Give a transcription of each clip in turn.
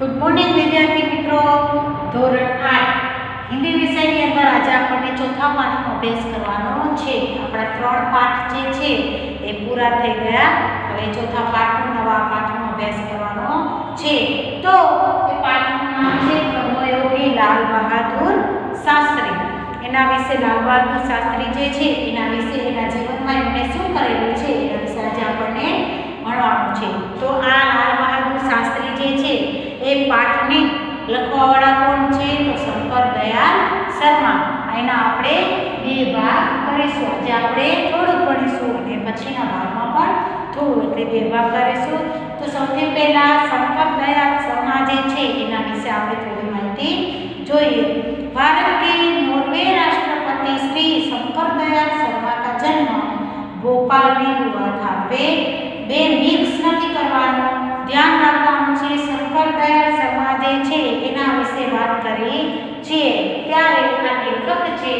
Good morning વિદ્યાર્થી મિત્રો. ધોરણ 8 હિન્દી વિષયની અંદર આજે આપણને ચોથા પાઠનો અભ્યાસ કરવાનો છે. આપણા 3 પાઠ જે છે એ પૂરા થઈ ગયા. હવે ચોથા પાઠનો નવા પાઠનો અભ્યાસ કરવાનો છે. તો એ પાઠનું નામ છે કર્મયોગી લાલ બહાદુર શાસ્ત્રી. એના વિશે લાલ બહાદુર શાસ્ત્રી જે છે એના વિશે એના જીવનમાં એમણે શું કરેલું છે એના વિશે આજે આપણને ભણવાનું છે. તો આ લાલ બહાદુર શાસ્ત્રી જે છે એ પાઠને લખવાવાળા કોણ છે? તો શંકર દયાળ શર્મા. એના આપણે બે ભાગ કરીશું. આજે આપણે થોડું ભણીશું અને પછીના ભાગમાં પણ થોડું, એટલે બે ભાગ કરીશું. તો સૌથી પહેલા શંકર દયાળ શર્મા જે છે એના વિશે આપણે થોડી માહિતી જોઈએ. भारत के नॉर्वे राष्ट्रपति श्री शंकर दयाल शर्मा का जन्म भोपाल में हुआ था. બે મિક્સ નથી કરવાનું, ધ્યાન રાખવાનું છે. શંકર દયાળ શર્મા જે છે એના વિશે વાત કરી છે ત્યારે આ લેખક છે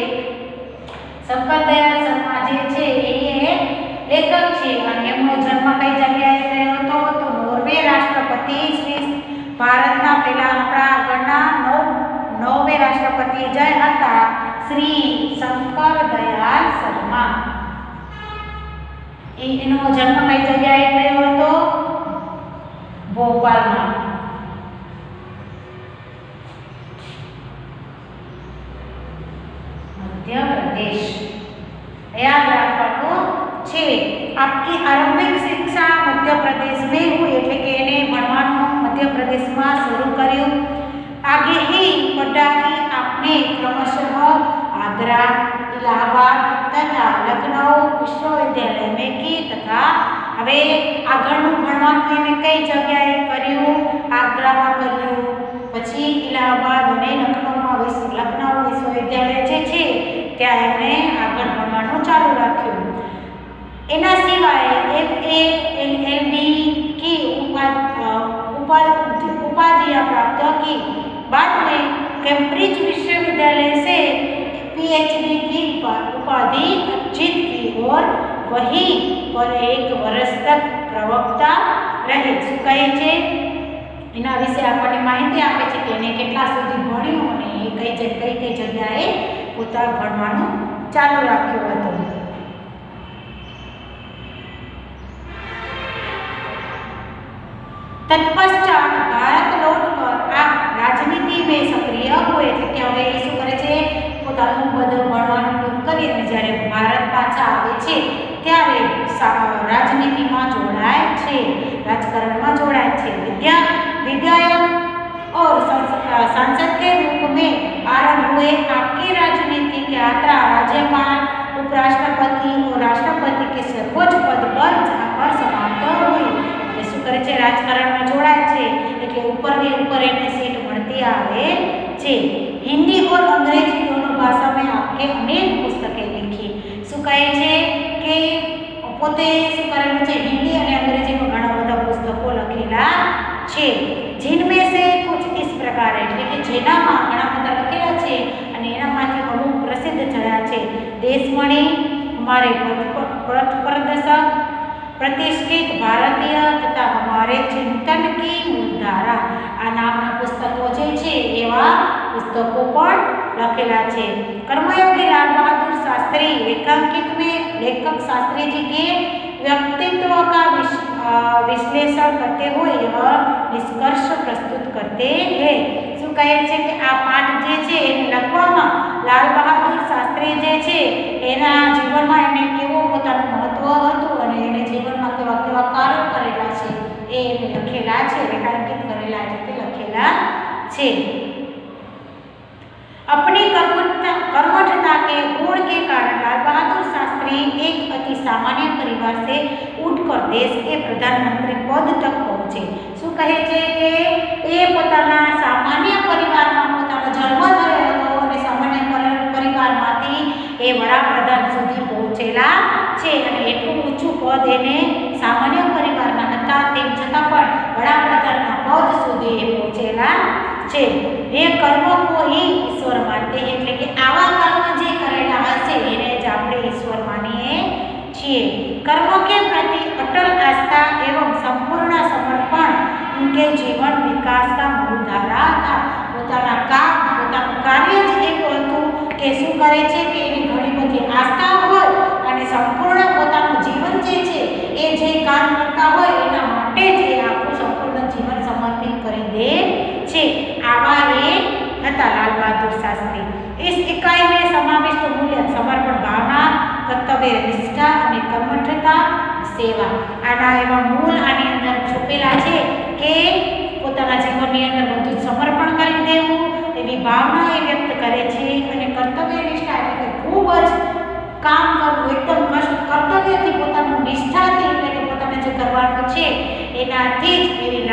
શંકર દયાળ શર્મા જે છે એ લેખક છે અને એમનો જન્મ કઈ જગ્યાએ થયો હતો? તો નોર્વે રાષ્ટ્રપતિ શ્રી ભારતના પહેલા આપણા આગળના નોર્વે રાષ્ટ્રપતિ જે હતા શ્રી શંકર દયાળ શર્મા. એનો જન્મ કઈ જગ્યાએ થયો હતો? ભોપાલમાં. मध्य प्रदेश. याद રાખવાનું છે. आपकी आरंभिक शिक्षा मध्य प्रदेश में हुई, એટલે કે એને ભણવાનું મધ્ય પ્રદેશમાં શરૂ કર્યું. आगे ही पढ़ाई आपने क्रमशः आगरा, इलाहाबाद तथा लखनऊ विश्वविद्यालय में की तथा હવે આગળનું ભણવાનું એને કઈ જગ્યાએ કર્યું? આગ્રામાં કર્યું, પછી ઇલાહાબાદ અને લખનઉ વિશ્વવિદ્યાલય જે છે ત્યાં એમણે આગળ ભણવાનું ચાલુ રાખ્યું. એના સિવાય MA LLB की उपाधियाँ प्राप्त की. बाद में कैम्ब्रिज विश्वविद्यालय से PhD की उपाधि अर्जित की और वहीं पर 1 वर्ष तक प्रवक्ता रहे. શું કહે છે? એના વિશે આપણને માહિતી આપે છે કે એને કેટલા સુધી ભણ્યું અને એ કઈ જગ્યાએ પોતાનું ભણવાનું ચાલુ રાખ્યું હતું. तत्पश्चात भारत लौटकर आप राजनीति में सक्रिय हुए. એટલે કે હવે એ શું કરે છે? પોતાનું બધું ભણવાનું પૂરું કરી અને જ્યારે ભારત પાછા આવે છે ત્યારે રાજનીતિમાં જોડાય છે, રાજકારણમાં જોડાય છે. विधायक और सांसद के रूप में आरंभ हुए आपकी राजनीतिक यात्रा राज्यपाल, उपराष्ट्रपति और राष्ट्रपति के सर्वोच्च पद पर जाकर समाप्त हुई. શું કરે છે? રાજકારણમાં જોડાય છે એટલે ઉપરની ઉપર એને સીટ મળતી આવે છે. हिंदी और अंग्रेजी दोनों भाषा में आपके अनेक पुस्तकें लिखी. શું કહે છે કે પોતે શું કરેલું છે? હિન્દી અને અંગ્રેજીમાં ઘણા બધા પુસ્તકો લખેલા છે. जिनमें से कुछ इस प्रकार એટલે કે જેનામાં ઘણા બધા લખેલા છે અને એનામાંથી અમુક પ્રસિદ્ધ થયા છે. દેશમણી, हमारे पथ प्रदर्शक, प्रतिष्ठित भारतीय तथा हमारे चिंतन की मूलधारा. આ નામના પુસ્તકો જે છે એવા પુસ્તકો પણ લખેલા છે. कर्मयोगी लाल बहादुर शास्त्री रेखांकित में लेखक शास्त्री जी के व्यक्तित्व का विश्लेषण करते हुए यह निष्कर्ष प्रस्तुत करते हैं. શું કહે છે કે આ પાઠ જે છે એને લખવામાં લાલ બહાદુર શાસ્ત્રી જે છે એના જીવનમાં એમને કેવો પોતાનું મહત્વ હતું અને એને જીવનમાં કેવા કેવા કાર્યો કરેલા છે એ એને લખેલા છે, રેખાંકિત કરેલા છે, લખેલા છે. अपनी कर्मठता के गुण के कारण लाल बहादुर शास्त्री एक अति सामान्य परिवार से उठकर देश के प्रधानमंत्री पद तक पहुंचे. શું કહે છે કે એ પોતાના સામાન્ય પરિવારમાં પોતાનો જન્મ થયો હતો અને સામાન્ય પરિવારમાંથી એ વડાપ્રધાન સુધી પહોંચેલા છે અને એટલું ઊંચું પદ એને સામાન્ય પરિવારના હતા તેમ છતાં પણ વડાપ્રધાનના પદ સુધી એ પહોંચેલા છે. એ કર્મ કો ही ईश्वर मानते हैं. એટલે કે આવા કર્મ જે કરેલા હશે એને જ આપણે ઈશ્વર માનીએ છીએ. कर्म के प्रति अटल आस्था एवं संपूर्ण समर्पण उनके जीवन विकास का मूल તે શું કરે છે કે એની ઘણી બધી આસ્થા હોય અને સંપૂર્ણ પોતાનું જીવન જે છે એ જે કામ કરતા હોય એના માટે જ એ આખું સંપૂર્ણ જીવન સમર્પિત કરી દે છે। આવા એ હતા લાલ બહાદુર શાસ્ત્રી। इस इकाई में समाविष्ट मूल्य समर्पण भावना, कर्तव्य निष्ठा અને કર્મઠતા સેવા આના એવા મૂળ આની અંદર છુપેલા છે કે પોતાના જીવનની અંદર બધું સમર્પણ કરી દેવું એવી ભાવના એ વ્યક્ત કરે છે અને કર્તવ્ય નિષ્ઠા એટલે કે ખૂબ જ કામ કરવું એકદમ કર્તવ્યથી પોતાનું નિષ્ઠાથી એટલે કે પોતાને જે કરવાનું છે એનાથી જ એવી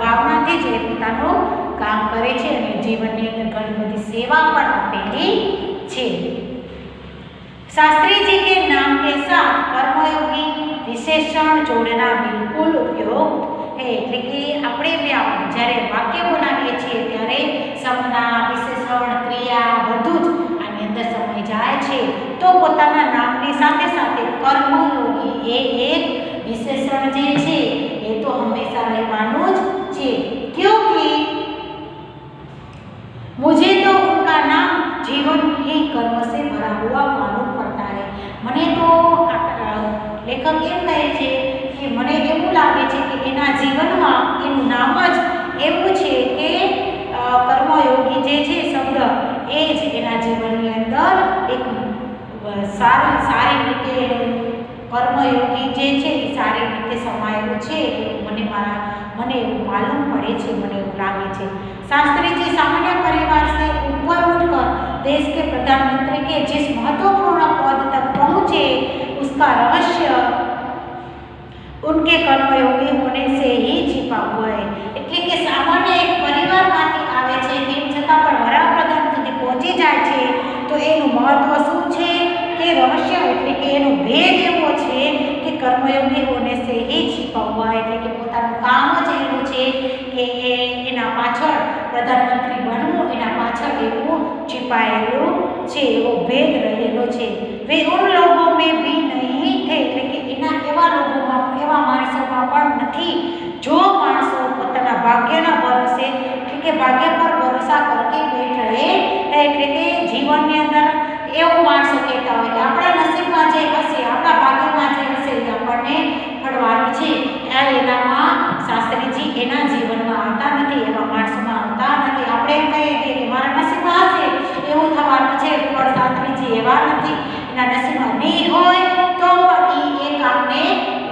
ભાવનાથી જ એ પોતાનું કામ કરે છે અને જીવનની અંદર ઘણી બધી સેવા પણ આપેલી છે। शास्त्री जी के नाम के साथ कर्मयोगी विशेषण जोड़ना बिल्कुल उपयुक्त है। એટલે કે આપણે જ્યારે વાક્ય બનાવીએ છીએ ત્યારે સંજ્ઞા વિશેષણ ક્રિયા બધું જ આની અંદર સમાઈ જાય છે। તો પોતાના નામની સાથે સાથે કર્મયોગી એ એક વિશેષણ જે છે એ તો હંમેશા રહેવાનું જ છે। क्योंकि मुझे तो उनका नाम जीवन ही कर्म से भरा हुआ मालूम पड़ता है। મને તો લેખક એમ કહે છે કે મને એવું લાગે છે કે એના જીવનમાં એનું નામ જ એવું છે કે કર્મયોગી જે છે શબ્દ એ જ એના જીવનની અંદર એક સારી રીતે કર્મયોગી જે છે એ સારી રીતે સમાયેલું છે મને એવું માલુમ પડે છે, મને એવું લાગે છે। शास्त्री जी सामान्य परिवार से ऊपर उठकर देश के प्रधानमंत्री के जिस महत्वपूर्ण पद तक पहुंचे उसका रहस्य उनके कर्मयोगी होने से ही छिपा हुआ है। એટલે કે સામાન્ય એક પરિવારમાંથી આવે છે તેમ છતાં પણ વડાપ્રધાન સુધી પહોંચી જાય છે તો એનું મહત્વ શું છે કે રહસ્ય એટલે કે એનો ભેદ એવો છે કે કર્મયોગી હોने से ही छिपा हुआ है। એટલે કે પોતાનું કામ જ એવું છે કે એના પાછળ પ્રધાનમંત્રી બનવું એના પાછળ એવું छिपाયેલું છે, એવો ભેદ રહેલો છે। वे उन लोगों में भी नहीं थे એટલે કે એના એવા માણસોમાં પણ નથી જો માણસો પોતાના ભાગ્યના ભરોસે એટલે કે ભાગ્ય પર ભરોસા કરકે બેઠ રહે એટલે કે જીવનની અંદર એવું માણસો કહેતા હોય કે આપણા નસીબમાં જે હશે આપણા ભાગ્યમાં જે હશે એ આપણને મળવાનું છે। એનામાં શાસ્ત્રીજી એના જીવનમાં આવતા નથી, એવા માણસોમાં આવતા નથી। આપણે એમ કહીએ કે મારા નસીબમાં હશે એવું થવાનું છે પણ શાસ્ત્રીજી એવા નથી, એના નસીબમાં નહીં હોય તો પણ એ કામને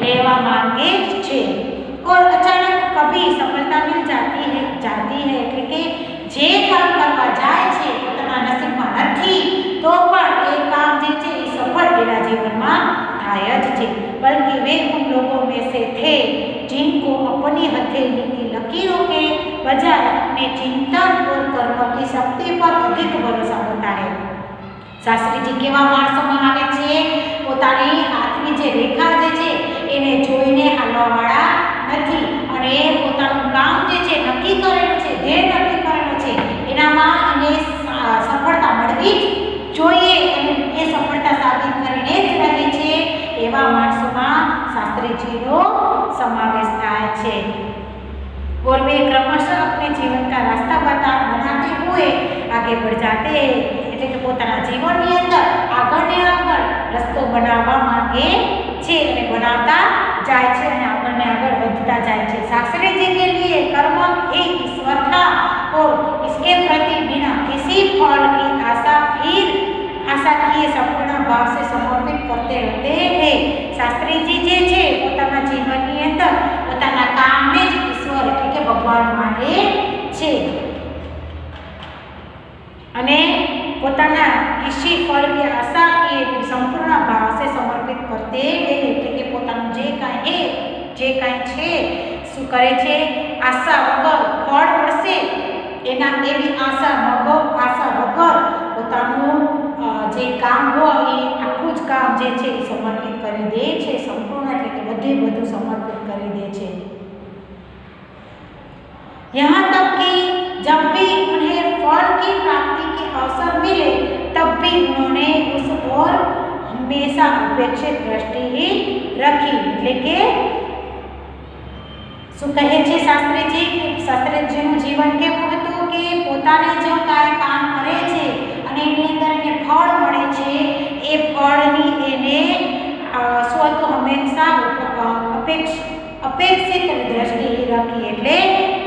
લેવા માંગે છે। और अचानक कभी सफलता मिल जाती है એટલે કે જે કામ કરવા જાય છે પોતાના નસીબમાં નથી તો પણ એ કામ જે છે એ સફળ એના જીવનમાં થાય જ છે। बल्कि वे उन लोगों में से थे जिनको अपनी हथेली की लकीरों के बजाय अपने चिंतन और कर्म की शक्ति पर अधिक भरोसा होता है। શાસ્ત્રીજી કેવા માણસોમાં આવે છે પોતાની હાથની જે રેખા જે છે એને જોઈને હાલવાવાળા નથી અને પોતાનું કામ જે છે નક્કી કરેલું છે, ધ્યેય નક્કી કરેલું છે એનામાં એને સફળતા મળવી જ જોઈએ અને એ સફળતા સાબિત કરીને જ રહે છે એવા માણસોમાં શાસ્ત્રીજીનો સમાવેશ થાય છે। और वे क्रमशः अपने जीवन का रास्ता बनाते हुए आगे बढ़ जाते हैं એટલે કે પોતાના જીવનની અંદર આગળને આગળ રસ્તો બનાવવા માંગે છે અને બનાવતા જાય છે અને આગળને આગળ વધતા જાય છે। शास्त्री जी के लिए कर्म ही ईश्वर था और इसके प्रति बिना किसी फल की आशा किए संपूर्ण भाव से समर्पित करते रहते हैं। शास्त्री जी જે છે પોતાના જીવનની અંદર પોતાના કામને જ ઈશ્વર એટલે કે ભગવાન માને છે અને પોતાના કિસી ફળ કે આશા કે સંપૂર્ણ ભાવ से समर्पित करते हैं એટલે કે પોતાનું જે કાંઈ છે શું કરે છે આશા વગર ફળ મળશે એના એવી આશા વગર પોતાનું જે કામ હોય એ આખું જ કામ જે છે એ સમર્પિત કરી દે છે, સંપૂર્ણ એટલે કે બધું સમર્પિત કરી દે છે। यहाँ तक कि जब भी उन्हें फल की प्राप्ति के अवसर मिले तब भी उन्होंने उस ओर हमेशा उपेक्षित दृष्टि ही रखी। એટલે કે શું કહે છે શાસ્ત્રીજીનું જીવન કેવું હતું કે પોતાને જો કાંઈ કામ કરે છે અને એની અંદર એને ફળ અપેક્ષિત દ્રષ્ટિ રાખી, એટલે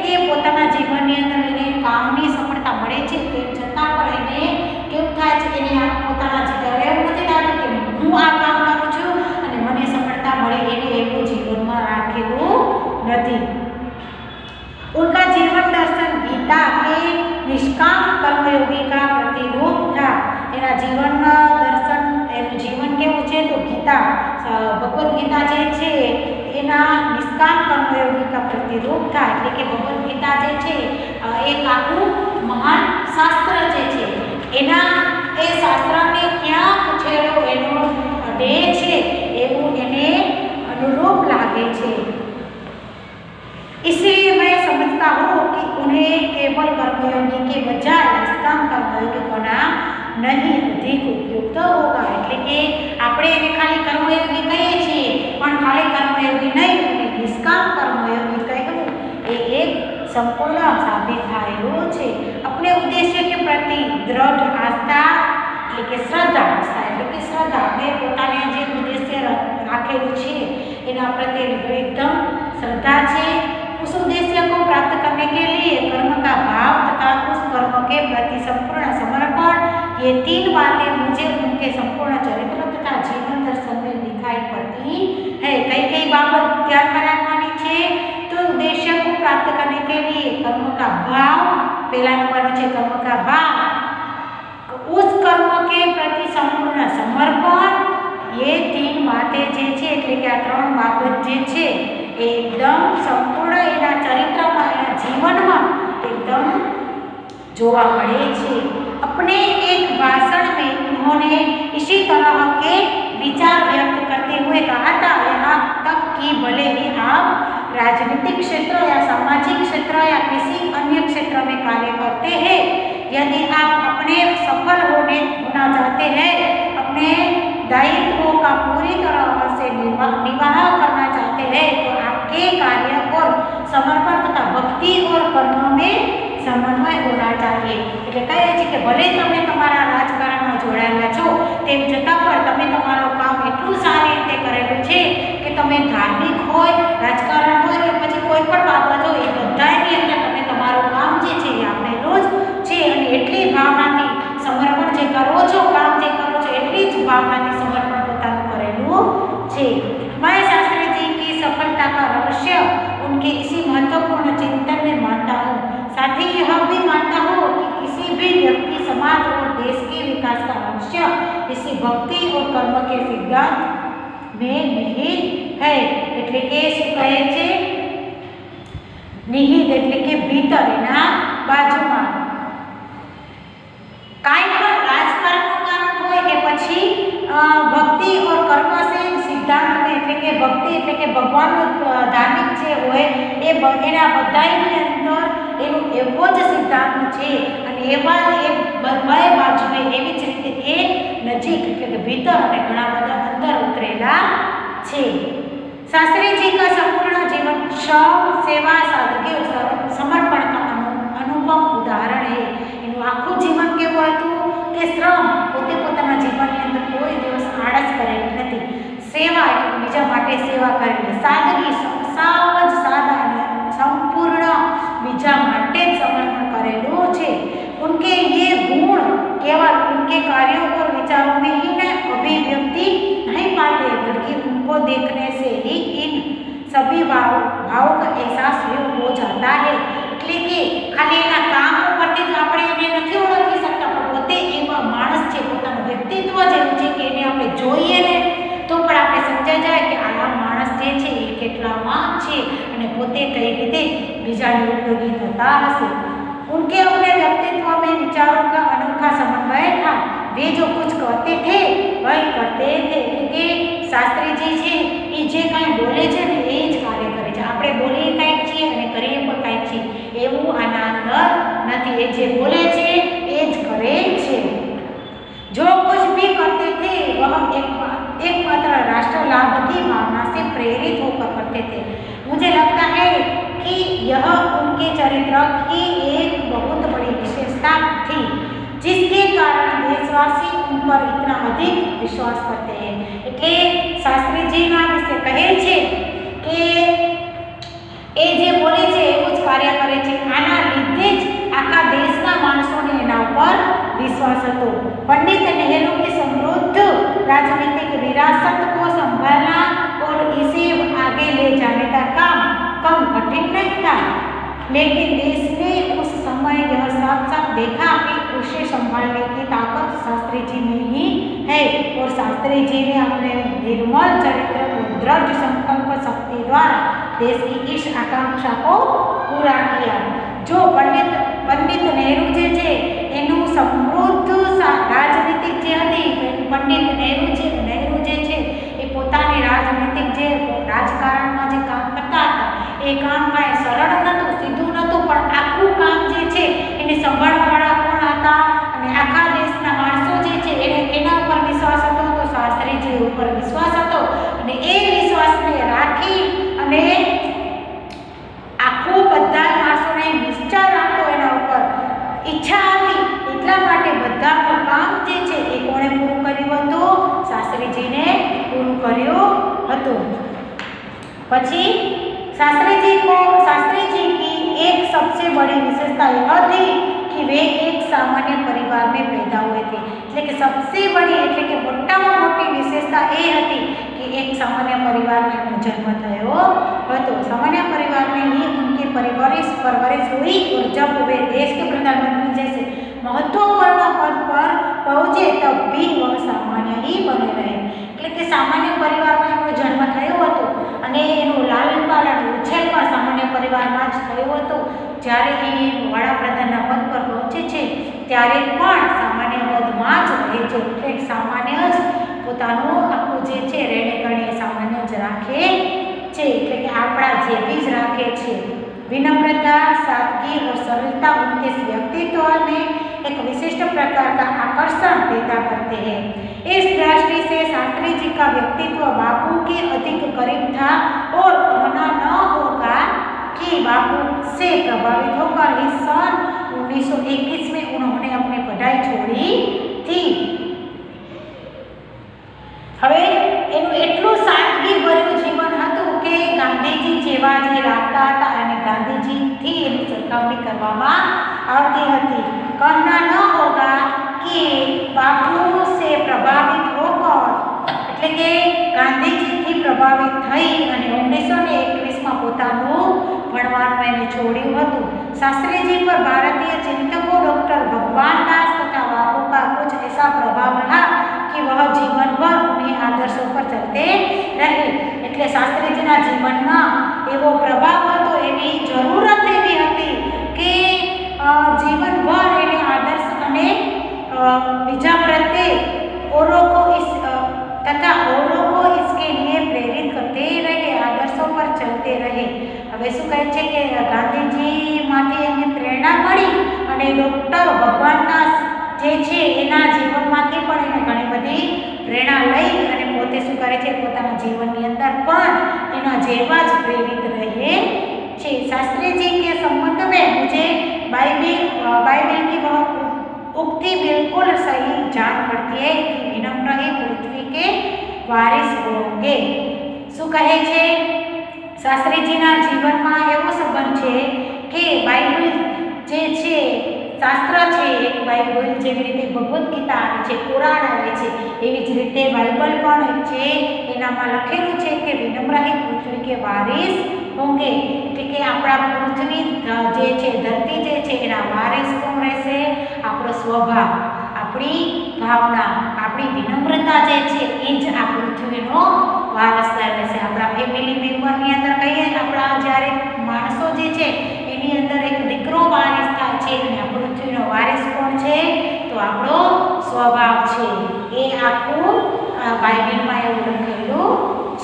કે પોતાના જીવનની અંદર એને કામની સફળતા મળે છે તેમ છતાં પણ એને કેવું થાય છે, એને આ પોતાના જીવન એવું નથી લાગતું કે હું આ કામ કરું છું અને મને સફળતા મળે, એને એવું જીવનમાં રાખેલું નથી। उनका जीवन दर्शन गीता के निष्काम कर्मयोगी का प्रतिरूप था। એના જીવન દર્શન, એનું જીવન કેવું છે તો ગીતા, ભગવદ્ ગીતા જે છે એના નિષ્કામ કર્મયોગી કા પ્રતિરૂપ था, એટલે કે ભગવદ્ ગીતા જે છે એક આખું મહાન શાસ્ત્ર જે છે એના એ શાસ્ત્રને ક્યાંક છેડો એનો અડે છે એવું એને અનુરૂપ લાગે છે। इसलिए मैं समझता हूँ कि उन्हें केवल कर्मयोगी के बजाय निष्काम कर्मयोगी होना नहीं अधिक उपयुक्त होगा। એટલે કે આપણે એને ખાલી કર્મયોગી કહીએ છીએ પણ ખાલી કર્મયોગી નહીં અને નિષ્કામ કર્મયોગી કહેવું એ એક સંપૂર્ણ સાબિત થયેલું છે। अपने उद्देश्य के प्रति दृढ़ आस्था એટલે કે શ્રદ્ધા, એટલે કે શ્રદ્ધા, આપણે પોતાને જે ઉદ્દેશ્ય રાખેલું છે એના પ્રત્યે એકદમ શ્રદ્ધા છે। उस उद्देश्य को प्राप्त करने के लिए कर्म का भाव तथा उस कर्म के प्रति संपूर्ण समर्पण, ये तीन बातें मुझे उनके संपूर्ण चरित्र तथा जीवन दर्शन में दिखाई पड़ती है। कई कई बाबत ध्यान में रखवानी है। तो उद्देश्य को प्राप्त करने के लिए कर्म का भाव, पहला नंबर है कर्म का भाव, उस कर्म के प्रति संपूर्ण समर्पण, ये तीन बातें जे छे એટલે કે આ ત્રણ બાબત જે છે एकदम संपूर्ण एना चरित्र में, एना जीवन में एकदम जोवा मळे छे। अपने एक भाषण में उन्होंने इसी तरह के विचार व्यक्त करते हुए कहा था, यहाँ तक कि भले ही आप राजनीतिक क्षेत्र या सामाजिक क्षेत्र या किसी अन्य क्षेत्र में कार्य करते हैं, यदि आप अपने सफल होना चाहते हैं, अपने दायित्वों का पूरी तरह से निर्वाह करना चाहते हैं, तो आपके कार्य और समर्पण तथा भक्ति और कर्म में समन्वय होना चाहिए। એટલે કહે છે કે ભલે તમે તમારા રાજકારણમાં જોડાયેલા છો તેમ છતાં પણ તમે તમારું કામ એટલું સારી રીતે કરેલું છે કે તમે ધાર્મિક હોય, રાજકારણ હોય કે પછી કોઈ પણ બાબત હોય, એ બધાની અંદર તમે તમારું કામ જે છે એ આપેલું જ છે અને એટલી ભાવનાથી સમર્પણ જે કરો છો, કામ જે કરો છો એટલી જ ભાવનાથી સમર્પણ પોતાનું કરેલું છે। मैं शास्त्री जी की सफलता का रहस्य उनके इसी महत्वपूर्ण चिंतन में मानता हूँ। साथ ही यह भी मानता हूँ कि किसी भी व्यक्ति, समाज और देश के विकास का रहस्य इसी भक्ति और कर्म के सिद्धांत में निहित है। એટલે કે શું કહે છે, નિહિત એટલે કે ભીતર, એના બાજુમાં કાંઈ પણ રાજકારણનું કામ હોય કે પછી ભક્તિ और कर्म से સિદ્ધાંત में એટલે કે ભક્તિ એટલે કે ભગવાનનો ધાર્મિક જે હોય એ એના બધાની અંદર એનું એવો જ સિદ્ધાંત છે અને એવા એ બે બાજુએ એવી જ રીતે એ નજીક એટલે કે ભીતર અને ઘણા બધા અંદર ઉતરેલા છે। शास्त्री जी का संपूर्ण जीवन श्रम, सेवा, सादगी और समर्पण का अनुपम उदाहरण है। એનું આખું જીવન કેવું હતું કે શ્રમ, પોતે પોતાના જીવનની અંદર કોઈ દિવસ આળસ કરેલી નથી, સેવા એટલે બીજા માટે સેવા કરેલી, સાદગી, સાવ જ સાદા અને સંપૂર્ણ બીજા માટે જ સમર્પણ કરેલું છે। उनके ये गुण केवल उनके कार्यों और विचारों में ही न अभिव्यक्ति नहीं पाते, बल्कि उनको देखने से ही इन सभी भावों का एहसास हो जाता है। એટલે કે ખાલી એના કામ ઉપરથી જ આપણે એને નથી ઓળખી શકતા, પણ પોતે એવા માણસ છે, પોતાનું વ્યક્તિત્વ જેવું છે કે એને આપણે જોઈએ ને તો પણ આપણે સમજાઈ જાય કે આ માણસ જે છે એ કેટલામાં છે અને પોતે કઈ રીતે બીજાને ઉપયોગી થતા હશે। उनके अपने व्यक्तित्व में विचारों का अनोखा समन्वय था। वे जो कुछ कहते थे वही करते थे। क्योंकि शास्त्री जी છે એ જે કાંઈ બોલે છે ને એ જ કાર્ય કરે છે। આપણે બોલીએ કાંઈક છીએ અને કરીએ પણ કાંઈક છીએ એવું આના અંદર નથી। એ જે બોલે છે એ જ કરે છે। जो कुछ भी करते थे वह एकमात्र राष्ट्र लाभ की भावना से प्रेरित होकर करते थे। मुझे लगता है कि यह उनके चरित्र की एक बहुत बड़ी विशेषता थी, जिसके कारण देशवासी उन पर इतना अधिक विश्वास करते हैं। એટલે શાસ્ત્રીજીના વિશે કહે છે કે કે એ જે બોલે છે એવું જ કાર્ય કરે છે. આના લીધે જ આખા દેશના માણસોને એના ઉપર विश्वास હતો. पंडित नेहरू की समृद्ध राजनीतिक विरासत को संभालना और इसे आगे ले जाने का काम कम कठिन नहीं था, लेकिन देश ने उस समय यह साफ साफ देखा कि उसे संभालने की ताकत शास्त्री जी में ही है और शास्त्री जी ने अपने निर्मल चरित्र और दृढ़ संकल्प शक्ति द्वारा देश की इस आकांक्षा को पूरा किया. जो पंडित नेहरू जे छे એનું સમૃદ્ધ રાજનીતિક જે હતી, પંડિત નેहरू જે છે એ પોતાની રાજનીતિક જે રાજકારણમાં જે કામ કરતા હતા એ કામ કાંઈ સરળ નહોતું, સીધું નહોતું, પણ આખું કામ જે છે એને સંભાળવાવાળા કોણ હતા અને આખા દેશના માણસો જે છે એને કેના ઉપર વિશ્વાસ હતો? તો શાસ્ત્રીજી ઉપર વિશ્વાસ હતો. અને એ વિશ્વાસને રાખી અને આખું બધા માણસોને નિશ્ચય રાખતો એના ઉપર ઈચ્છા હતી, એટલા માટે બધાનું કામ જે છે એ કોણે પૂરું કર્યું હતું? શાસ્ત્રીજીને પૂરું કર્યું હતું. પછી शास्त्री जी की एक सबसे बड़ी विशेषता यह थी कि वे एक सामान्य परिवार में पैदा हुए थे. એટલે કે सबसे बड़ी એટલે કે મોટામાં મોટી વિશેષતા એ હતી कि एक सामान्य परिवार में उनका जन्म થયો હતો. सामान्य परिवार में ही उनकी परवरिश हुई और जब वे देश के प्रधानमंत्री जैसे महत्वपूर्ण पद पर पहुंचे तब भी वह सामान्य ही बने रहे. એટલે કે સામાન્ય પરિવારમાં એમનો જન્મ થયો હતો અને એનું લાલન પાલન ઉછેર પણ સામાન્ય પરિવારમાં જ થયો હતો. જ્યારે એ વડાપ્રધાનના પદ પર પહોંચે છે ત્યારે પણ સામાન્ય પદમાં જ રહે છે. એટલે સામાન્ય જ પોતાનું આખું જે છે રહેણી સામાન્ય જ રાખે છે. એટલે કે આપણા જેવી જ રાખે છે. विनम्रता, सादगी और सरलता उनके व्यक्तित्व में एक विशिष्ट प्रकार का आकर्षण पैदा करते हैं. इस दृष्टि से शास्त्री जी का व्यक्तित्व बापू के अधिक करीब था और कहना न होगा कि बापू से प्रभावित होकर इस सन 1921 में उन्होंने अपनी पढ़ाई छोड़ी थी. હવે એનું એટલું સાદગી ભર્યું જીવન હતું કે ગાંધીજી જેવા જે રાખતા હતા અને ગાંધીજીથી એની સરખામણી કરવામાં આવતી હતી. कहना न होगा कि बापू से प्रभावित होकर એટલે કે ગાંધીજીથી પ્રભાવિત થઈ અને 1921માં પોતાનું ભણવાનું એને છોડ્યું હતું. शास्त्री जी पर भारतीय चिंतकों डॉक्टर भगवान दास तथा बापू का कुछ ऐसा प्रभाव रहा कि वह जीवन भर उन्हीं आदर्शों पर चलते रहे. એટલે શાસ્ત્રીજીના જીવનમાં એવો પ્રભાવ હતો, એવી જરૂરત એવી હતી કે જીવનભર એને આદર્શ અને બીજા પ્રત્યે औरों को इसके लिए प्रेरित करते रहे, आदर्शों पर चलते रहे. હવે શું કહે છે કે ગાંધીજીમાંથી એને પ્રેરણા મળી અને ડૉક્ટર ભગવાનદાસ જે છે એના જીવનમાંથી પણ એને ઘણી બધી પ્રેરણા લઈ અને પોતે શું કરે છે પોતાના જીવનની અંદર પણ એના જેવા જ પ્રેરિત રહે છે. शास्त्री जी के संबंध में मुझे बाइबिल की वह उक्ति बिल्कुल सही जान पड़ती है कि विनम्र ही पृथ्वी के वारिस होंगे. શું કહે છે? શાસ્ત્રીજીના જીવનમાં એવો સંબંધ છે કે બાઇબલ જે છે શાસ્ત્ર છે, એક બાઇબલ જેવી રીતે ભગવદ્ ગીતા આવે છે, કુરાન આવે છે, એવી જ રીતે બાઇબલ પણ છે. એનામાં લખેલું છે કે વિનમ્ર ही પૃથ્વી के वारिस होंगे. એટલે કે આપણા પૃથ્વી જે છે ધરતી જે છે એના વારિસ કોણ રહેશે? આપણો સ્વભાવ, આપણી ભાવના, આપણી વિનમ્રતા જે છે એ જ આ પૃથ્વીનો વારસદાર રહેશે. આપણા ફેમિલી મેમ્બરની અંદર કહીએ આપણા જ્યારે માણસો જે છે એની અંદર એક દીકરો વારિસ થાય છે અને આ પૃથ્વીનો વારિસ કોણ છે? તો આપણો સ્વભાવ છે. એ આખું બાઇબલમાં એવું લખેલું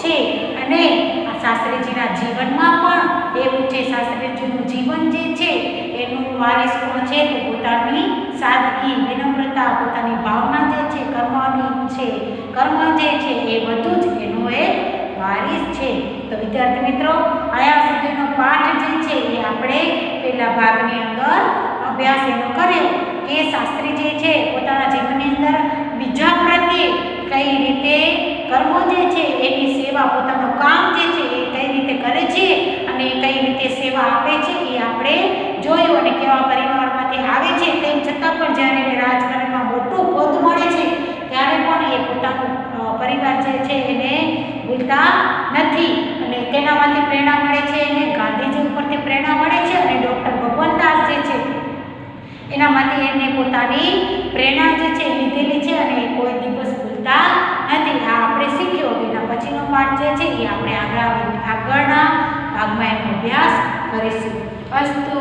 છે. અને આ શાસ્ત્રીજીના જીવનમાં પણ એવું છે. શાસ્ત્રીજીનું જીવન જે છે એનું વારિસ કોણ છે? તો પોતાની સાદગી, વિનમ્રતા, પોતાની ભાવના જે છે, કર્મ જે છે એ બધું જ એનો એક વારિસ છે. તો વિદ્યાર્થી મિત્રો, આયા સુધીનો પાઠ જે છે એ આપણે પહેલા ભાગની અંદર અભ્યાસ એનો કર્યો કે શાસ્ત્રી જે છે પોતાના જીવનની અંદર બીજા પ્રત્યે કઈ રીતે કર્મો જે છે એની સેવા, પોતાનું કામ જે છે એ કઈ રીતે કરે ભૂલતા નથી. અને કેનામાંથી પ્રેરણા મળે છે? એને ગાંધીજી ઉપરથી પ્રેરણા મળે છે અને ડૉક્ટર ભગવનદાસ જે છે એનામાંથી એને પોતાની પ્રેરણા જે છે લીધેલી છે અને એ કોઈ દિવસ ભૂલતા નથી. આ આપણે શીખ્યો. એના પછીનો પાઠ જે છે એ આપણે આગળના ભાગમાં એનો અભ્યાસ કરીશું. અસ્તુ.